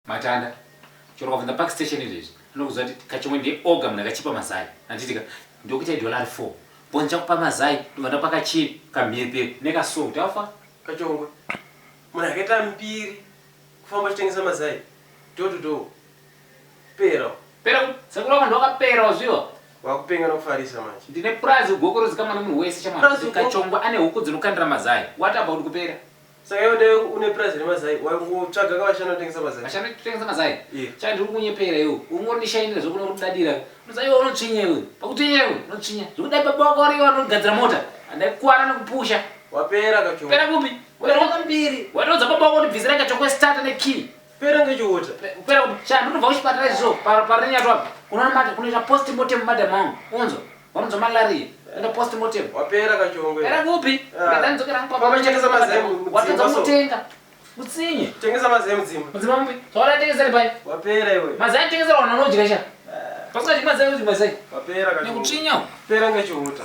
Matanda. Choro kwenda park station izvi. Ndokuzati kachomwe ndi oga mna kachipa mazai. Anditika ndokuita $4. Bonja kupa mazai, ndovanda pakachi kamiepe nekaso utafa. Kachongwe. Muna akaita mbiri kufamba chitengesa mazai. Toto. Pera. Pera sakura vanhu vakapera zviwa. Wakupenga nokufarisa manje. Ndine prize gokorozi kama munhu wese chama. Kachongwe ane huku dzinokandira mazai. What about kupera? Saka yode une prize remazai. Wakutsvaga kavashana kutengesa mazai. Vashana kutengesa mazai. Yeah. Chandi uri kunyepera iwo. Umwe ndishainira zvokuno kudadira. Mazai iwo unotsvinya iwe. Pakutsvinya iwe unotsvinya. Zvokudai baba wako ariwa anogadzira mota. Andaikuwara nekupusha. Wapera Kachongwe. Pera kupi? Wapera wakambiri. Watodza baba wako ndibvizira Kachongwe starter nekey. Pera ngechiuta. Pera kupi? Chandi unobva kuchipatara izvo. Parinyatwa apa. Kunoita post mortem madam angu. Unzo. Vanonzwa malaria. Enda post mortem. Wapera Kachongwe. Pera kupi? Ndanzokera hangu Papa chengesa mazai. Watodza mutenga. Utsinye. Tengesa mazai mudzimba. Mudzimba mupi? Zvawada tengesera pai. Wapera iwe. Mazai tengesera vanhu vanodya cha. Pasika chimazai uzi mazai. Wapera Kachongwe. Nekutsvinya. Pera ngechiuta.